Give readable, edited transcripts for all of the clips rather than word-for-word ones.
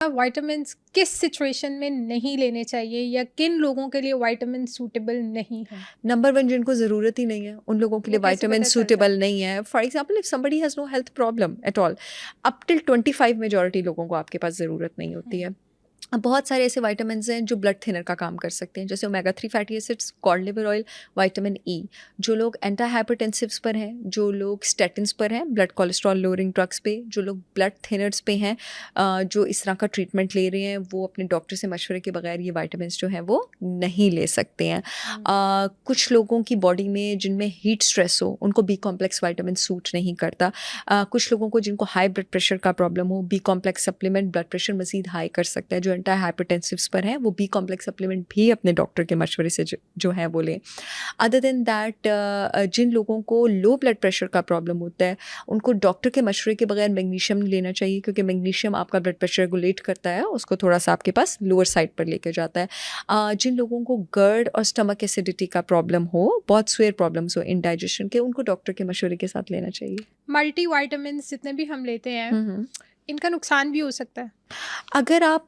Vitamins किस situation में नहीं लेने चाहिए या किन लोगों के लिए विटामिन सूटेबल नहीं है? नंबर वन, जिनको ज़रूरत ही नहीं है उन लोगों के वो लिए कैसे विटामिन पता चलता सूटेबल है? नहीं है. For example, if somebody has no health problem at all, up till 25 majority लोगों को आपके पास ज़रूरत नहीं होती है. अब बहुत सारे ऐसे विटामिन्स हैं जो ब्लड थिनर का काम कर सकते हैं, जैसे omega 3 fatty acids, cod liver oil, vitamin E. जो लोग एंटी हाइपरटेंसिव्स पर हैं, जो लोग स्टेटिन्स पर हैं, ब्लड कोलेस्ट्रॉल लोअरिंग ड्रग्स पे, जो लोग ब्लड थिनर्स पे हैं, जो इस तरह का ट्रीटमेंट ले रहे हैं, वो अपने डॉक्टर से मशवरे के बगैर ये विटामिन्स जो हैं वो नहीं ले सकते हैं. कुछ लोगों की बॉडी में जिनमें हीट स्ट्रेस हो, उनको बी कॉम्प्लेक्स विटामिन सूट नहीं करता. कुछ लोगों को जिनको हाई ब्लड प्रेशर का प्रॉब्लम हो, B complex supplement blood pressure मज़ीद हाई कर सकता है. जो एंटी हाइपरटेंसिव्स पर हैं वो बी कॉम्प्लेक्स सप्लीमेंट भी अपने डॉक्टर के मशवरे से जो है वो लें. अदर देन दैट, जिन लोगों को लो ब्लड प्रेशर का प्रॉब्लम होता है, उनको डॉक्टर के मशवरे के बगैर मैग्नीशियम नहीं लेना चाहिए, क्योंकि मैग्नीशियम आपका ब्लड प्रेशर रेगुलेट करता है, उसको थोड़ा सा आपके पास लोअर साइड पर लेकर जाता है. जिन लोगों को गर्ड और स्टमक एसिडिटी का प्रॉब्लम हो, बहुत स्वेयर प्रॉब्लम्स हो इंडाइजेशन के, उनको डॉक्टर के मशवरे के साथ लेना चाहिए. मल्टी विटामिन्स जितने भी हम लेते हैं इनका नुकसान भी हो सकता है. अगर आप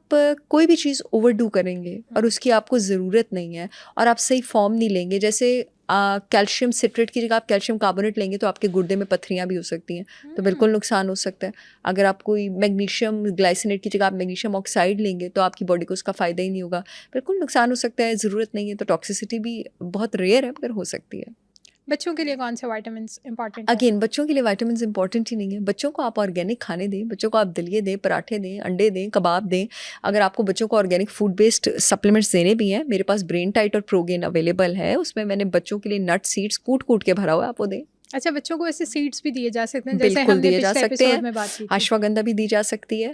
कोई भी चीज़ ओवरडू करेंगे और उसकी आपको ज़रूरत नहीं है और आप सही फॉर्म नहीं लेंगे, जैसे कैल्शियम सिट्रेट की जगह आप कैल्शियम कार्बोनेट लेंगे तो आपके गुर्दे में पथरियाँ भी हो सकती हैं, तो बिल्कुल नुकसान हो सकता है. अगर आप कोई मैग्नीशियम ग्लाइसिनेट की जगह आप मैग्नीशियम ऑक्साइड लेंगे तो आपकी बॉडी को उसका फ़ायदा ही नहीं होगा, बिल्कुल नुकसान हो सकता है. ज़रूरत नहीं है तो टॉक्सिसिटी भी बहुत रेयर है मगर हो सकती है. बच्चों के लिए कौन से विटामिन्स इंपॉर्टेंट है? अगेन, बच्चों के लिए विटामिन्स इंपॉर्टेंट ही नहीं है. बच्चों को आप ऑर्गेनिक खाने दें, बच्चों को आप दलिए दें, पराठे दें, अंडे दें, कबाब दें. अगर आपको बच्चों को ऑर्गेनिक फूड बेस्ड सप्लीमेंट्स देने भी हैं, मेरे पास ब्रेन टाइट और प्रोगेन अवेलेबल है, उसमें मैंने बच्चों के लिए नट सीड्स कूट कूट के भरा हुआ है, आप वो दें. अच्छा, बच्चों को ऐसे सीड्स भी दिए जा सकते हैं जैसे बिल्कुल हमने दिए जा पिछले सकते एपिसोड हैं. में बात की थी. अश्वगंधा भी दी जा सकती है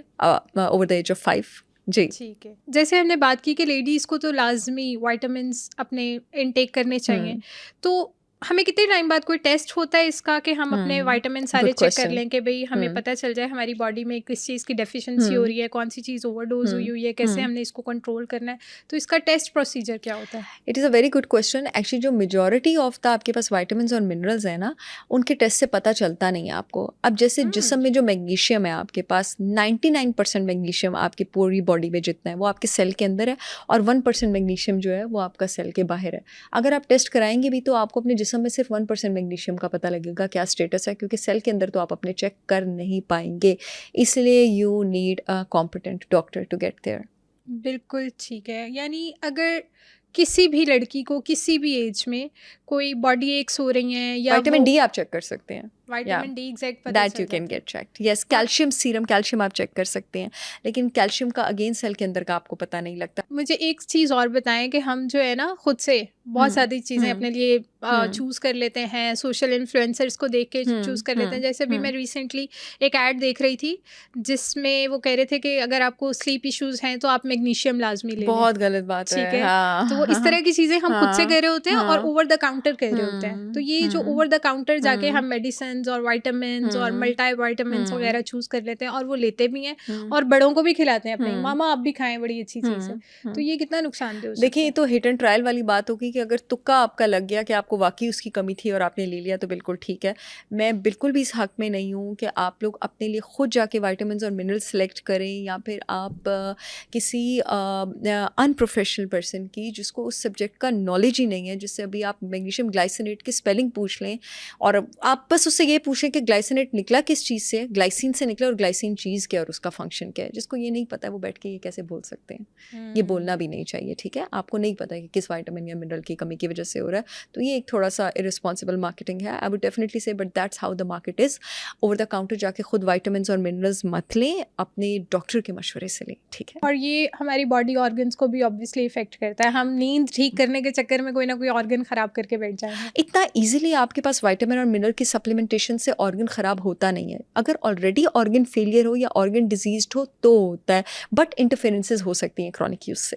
ओवर द एज ऑफ 5. जी. ठीक है. जैसे हमने बात की कि लेडीज़ को तो लाजमी विटामिन्स अपने इनटेक करने चाहिए, तो हमें कितने टाइम बाद कोई टेस्ट होता है इसका कि हम अपने विटामिन सारे गुड चेक कर क्वेश्चन. लें कि भाई हमें पता चल जाए हमारी बॉडी में किस चीज़ की डेफिशिएंसी हो रही है, कौन सी चीज़ ओवरडोज हुई है, कैसे हमने इसको कंट्रोल करना है, तो इसका टेस्ट प्रोसीजर क्या होता है? It is a very good question. Actually जो मेजॉरिटी ऑफ द आपके पास विटामिन्स और मिनरल्स हैं ना, उनके टेस्ट से पता चलता नहीं है आपको. अब जैसे जिस्म में जो मैग्नीशियम है आपके पास, 99% मैग्नीशियम आपकी पूरी बॉडी में जितना है वो आपके सेल के अंदर है और 1% मैग्नीशियम जो है वो आपका सेल के बाहर है. अगर आप टेस्ट कराएंगे भी तो आपको अपने जिस्म में सिर्फ 1% मैग्नीशियम का पता लगेगा क्या स्टेटस है, क्योंकि सेल के अंदर तो आप अपने चेक कर नहीं पाएंगे. इसलिए you need a competent doctor to get there. बिल्कुल ठीक है. यानी अगर किसी भी लड़की को किसी भी एज में कोई बॉडी एक्स हो रही हैं या विटामिन डी आप चेक कर सकते हैं. विटामिन डी एग्जैक्ट पता दैट चल यू कैन जाता है. Get checked. Yes, calcium serum calcium आप चेक कर सकते हैं, लेकिन कैल्शियम का अगेन सेल के अंदर का आपको पता नहीं लगता. मुझे एक चीज़ और बताएं कि हम जो है ना खुद से बहुत सारी चीज़ें अपने लिए चूज़ कर लेते हैं, सोशल इन्फ्लुएंसर्स को देख के चूज़ कर लेते हैं. जैसे अभी मैं रिसेंटली एक ऐड देख रही थी जिसमें वो कह रहे थे कि अगर आपको स्लीप इश्यूज़ हैं तो आप मैग्नीशियम लाजमी ले लें. बहुत गलत बात है. ठीक है. हाँ. तो वो इस तरह की चीज़ें हम खुद से हाँ, कह रहे होते हैं और हाँ. ओवर द काउंटर कह रहे होते हैं. तो ये जो ओवर द काउंटर जाके हम मेडिसिन और विटामिन और मल्टी विटामिन वगैरह चूज कर लेते हैं और वो लेते भी हैं और बड़ों को भी खिलाते हैं अपने, मामा आप भी खाएं, बड़ी अच्छी चीज़ है. तो ये कितना नुकसानदेह हो सकता है? देखिए, ये तो हिट एंड ट्रायल वाली बात होगी कि अगर तुक्का आपका लग गया कि आपको वाकई उसकी कमी थी और आपने ले लिया तो बिल्कुल ठीक है. मैं बिल्कुल भी इस हक में नहीं हूँ कि आप लोग अपने लिए खुद जाके विटामिन्स और मिनरल्स सेलेक्ट करें, या फिर आप किसी अनप्रोफेशनल पर्सन की जिसको उस सब्जेक्ट का नॉलेज ही नहीं है, जिससे अभी आप मैग्नीशियम ग्लाइसिनेट की स्पेलिंग पूछ लें और आप बस उससे ये पूछें कि ग्लाइसिनेट निकला किस चीज़ से, ग्लाइसिन से निकला और ग्लाइसिन चीज़ क्या और उसका फंक्शन क्या है. जिसको ये नहीं पता है वो बैठ के ये कैसे बोल सकते हैं. ये बोलना भी नहीं चाहिए. ठीक है, आपको नहीं पता है कि किस विटामिन या मिनरल की कमी की वजह से हो रहा है, तो ये एक थोड़ा सा इररिस्पॉन्सिबल मार्केटिंग है. आई वुड डेफिनेटली से, but that's how the market is. Over the counter जाके खुद विटामिन्स और मिनरल्स मत लें, अपने डॉक्टर के मशवरे से लें. ठीक है. और ये हमारी बॉडी ऑर्गन्स को भी ऑब्वियसली इफेक्ट करता है. हम नींद ठीक करने के चक्कर में कोई ना कोई ऑर्गन खराब करके बैठ जाएंगे. इतना इजीली आपके पास विटामिन और मिनरल की सप्लीमेंटेशन से ऑर्गन ख़राब होता नहीं है. अगर ऑलरेडी ऑर्गन फेलियर हो या ऑर्गन डिजीज्ड हो तो होता है, बट इंटरफेरेंसेस हो सकती हैं क्रॉनिक यूज से.